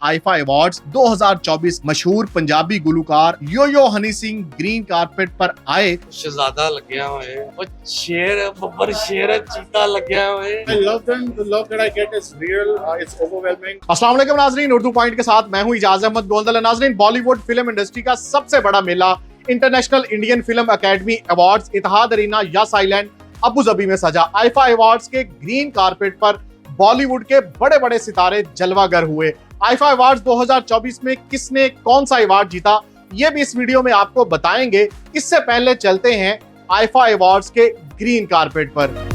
IIFA awards 2024। मशहूर पंजाबी गुलकार यो Honey Singh green carpet पर आए। शहजादा लग्या होए और शेर बब्बर शेर चीता लग्या होए। I love them. The love that I get is real. It's overwhelming. अस्सलाम वालेकुम नाज़रीन, उर्दू पॉइंट के साथ मैं हूं इजाज़ अहमद गोंदल। नाज़रीन, बॉलीवुड फिल्म इंडस्ट्री का सबसे बड़ा मेला international Indian film academy awards Etihad Arena Yas Island Abu Dhabi में सजा। आईफा अवार्ड्स के ग्रीन कारपेट पर बॉलीवुड के बड़े बड़े सितारे जलवागर हुए। आईफा अवार्ड्स 2024 में किसने कौन सा अवार्ड जीता, ये भी इस वीडियो में आपको बताएंगे। इससे पहले चलते हैं आईफा अवार्ड्स के ग्रीन कारपेट पर।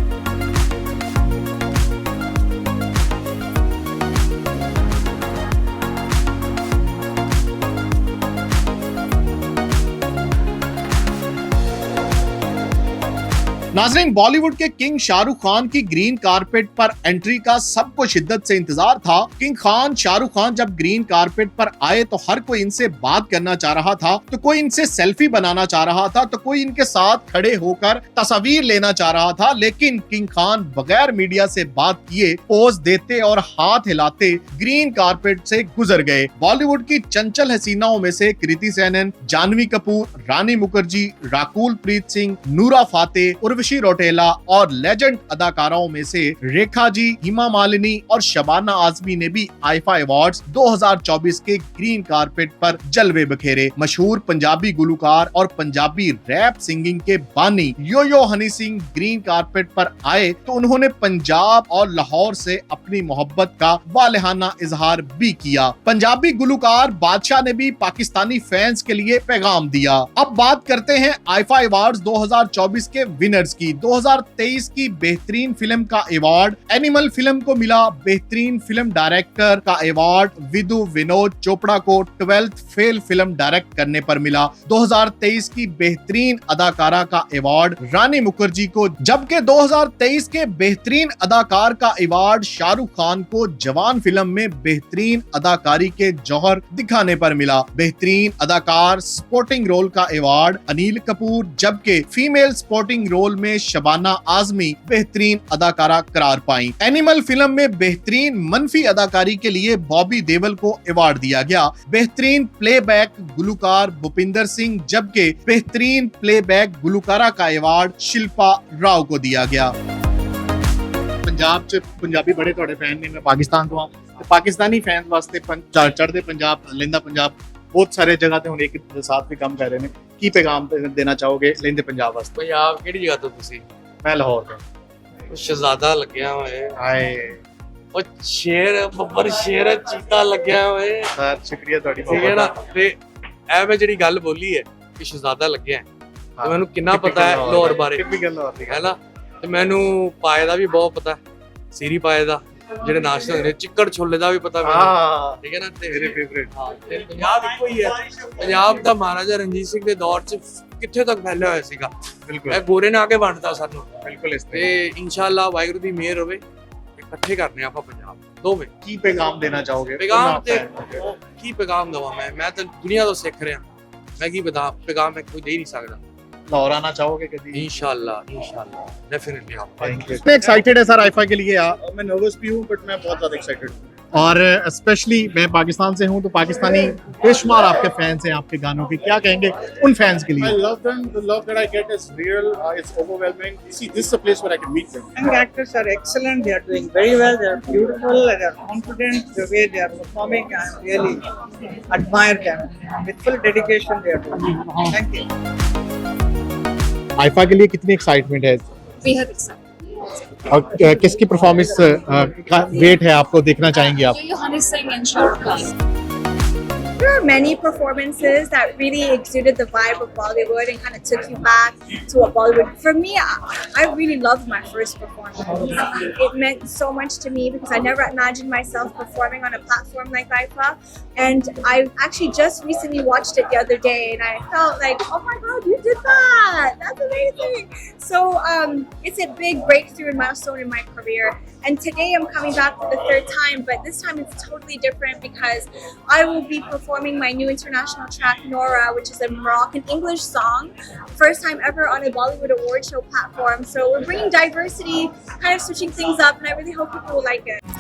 नाज़रीन, बॉलीवुड के किंग शाहरुख खान की ग्रीन कारपेट पर एंट्री का सबको शिद्दत से इंतजार था। किंग खान शाहरुख खान जब ग्रीन कारपेट पर आए तो हर कोई इनसे बात करना चाह रहा था, तो कोई इनसे सेल्फी बनाना चाह रहा था, तो कोई इनके साथ खड़े होकर तस्वीर लेना चाह रहा था। लेकिन किंग खान बगैर मीडिया से बात किए पोज देते और हाथ हिलाते ग्रीन कारपेट से गुजर गए। बॉलीवुड की चंचल हसीनाओं में से कृति सेनन, जानवी कपूर, रानी मुखर्जी, राकुल प्रीत सिंह, नूरा फातेह, उर्वशी रोटेला और लेजेंड अदाकाराओं में से रेखा जी, हिमा मालिनी और शबाना आजमी ने भी आईफा अवार्ड्स 2024 के ग्रीन कारपेट पर जलवे बखेरे। मशहूर पंजाबी गुलकार और पंजाबी रैप सिंगिंग के बानी यो हनी सिंह ग्रीन कारपेट पर आए तो उन्होंने पंजाब और लाहौर से अपनी मोहब्बत का वालहाना इजहार भी किया। पंजाबी गुलकार बादशाह ने भी पाकिस्तानी फैंस के लिए पैगाम दिया। अब बात करते हैं आईफा अवार्ड्स 2024 के विनर्स की। 2023 की बेहतरीन फिल्म का अवार्ड एनिमल फिल्म को मिला। बेहतरीन फिल्म डायरेक्टर का अवार्ड विदु विनोद चोपड़ा को 12th फेल फिल्म डायरेक्ट करने पर मिला। 2023 की बेहतरीन अदाकारा का अवार्ड रानी मुखर्जी को, जबकि 2023 के बेहतरीन अदाकार का अवार्ड शाहरुख खान को जवान फिल्म में बेहतरीन अदाकारी के जौहर दिखाने पर मिला। बेहतरीन अदाकार सपोर्टिंग रोल का अवार्ड अनिल कपूर, जबकि फीमेल सपोर्टिंग रोल में शबाना आजमी बेहतरीन अदाकारा करार पाई। एनिमल फिल्म में बेहतरीन मनफी अदाकारी के लिए बॉबी देओल को अवार्ड दिया गया। बेहतरीन प्लेबैक गुलकार भूपिंदर सिंह, जबकि बेहतरीन प्लेबैक गुलकारा का अवार्ड शिल्पा राव को दिया गया। पंजाब च पंजाबी बड़े थोड़े फैन ने, मैं पाकिस्तान तो पाकिस्तानी फैन वास्ते चढ़दे पंजाब लेंदा पंजाब बहुत सारे जगह ते हुण एक साथ भी काम कर रहे ने। की पैगाम देना चाहोगे लेंदे पंजाब वास्ते? पंजाब किहड़ी जगह तो तुसी? मैं लाहौर का। शहजादा लग्या होए हाय और शेर बब्बर शेर चीता लग्या होए। सर शुक्रिया ਤੁਹਾਡੀ ठीक है ना। ते ऐ मैं जेह्ड़ी गल बोली है कि शहजादा लग्या है ते मैनू किन्ना पता है लाहौर बारे, है ना। ते मैनू पाए दा भी बहुत पता है, सीरी पाए दा ਜਿਹੜੇ ਨਾਸ਼ਤੇ ਹੁੰਦੇ, ਚਿੱਕੜ ਛੋਲੇ ਦਾ ਵੀ ਪਤਾ ਮੈਨੂੰ, ਠੀਕ ਹੈ ਨਾ। ਤੇ ਮੇਰੇ ਫੇਵਰੇਟ ਤੇ ਪੰਜਾਬ ਇੱਕੋ ਹੀ ਹੈ। ਪੰਜਾਬ ਦਾ ਮਹਾਰਾਜਾ ਰਣਜੀਤ ਸਿੰਘ ਦੇ ਦੌਰ 'ਚ ਕਿੱਥੇ ਤੱਕ ਫੈਲਿਆ ਹੋਇਆ ਸੀਗਾ। ਬਿਲਕੁਲ ਇਹ ਗੋਰੇ ਨੇ ਆ ਕੇ ਵੰਡਤਾ ਸਾਨੂੰ। ਬਿਲਕੁਲ ਇਸ ਤੇ ਇਨਸ਼ਾਅੱਲਾ ਵਾਹਿਗੁਰੂ ਦੀ ਮਿਹਰ ਹੋਵੇ, ਇਕੱਠੇ ਕਰਨੇ ਆਪਾਂ ਪੰਜਾਬ ਦੋਵੇਂ। ਕੀ ਪੈਗਾਮ ਦੇਣਾ ਚਾਹੋਗੇ? ਪੈਗਾਮ ਤੇ ਕੀ ਪੈਗਾਮ ਦਵਾਂ ਮੈਂ ਤਾਂ ਦੁਨੀਆ ਤੋਂ ਸਿੱਖ ਰਿਹਾ। ਮੈਂ ਕੀ ਬਤਾ ਪੈਗਾਮ ਮੈਂ ਕੋਈ ਦੇ ਹੀ ਨਹੀਂ ਸਕਦਾ। लाहौर आना चाहोगे कभी? इंशाल्लाह डेफिनेटली आप आएंगे। मैं एक्साइटेड है सर आईफा के लिए यार। मैं नर्वस भी हूँ बट मैं बहुत ज्यादा एक्साइटेड हूँ। और स्पेशली मैं पाकिस्तान से हूँ तो पाकिस्तानी बेशुमार आपके फैंस हैं आपके गानों के, क्या कहेंगे उन फैंस के I लिए? love them. The love that I get is real. It's overwhelming. See, this is a place where I can meet them. Young actors are excellent. They are doing very well. They are beautiful. They are confident. The way they are performing, I really admire them. With full dedication, they are doing. Thank you. IIFA के लिए कितनी excitement है बेहद excited. और किसकी performance का wait है आपको देखना चाहेंगे आप? Yo Honey Singh and Shahrukh Khan. There are many performances that really exuded the vibe of Bollywood and kind of took you back to what Bollywood. For me, I really loved my first performance. It meant so much to me because I never imagined myself performing on a platform like IFA. And I actually just recently watched it the other day and I felt like, oh my God, you did that! That's amazing! So it's a big breakthrough and milestone in my career. And today I'm coming back for the third time, but this time it's totally different because I will be performing my new international track, Nora, which is a Moroccan English song. First time ever on a Bollywood award show platform. So we're bringing diversity, kind of switching things up, and I really hope people will like it.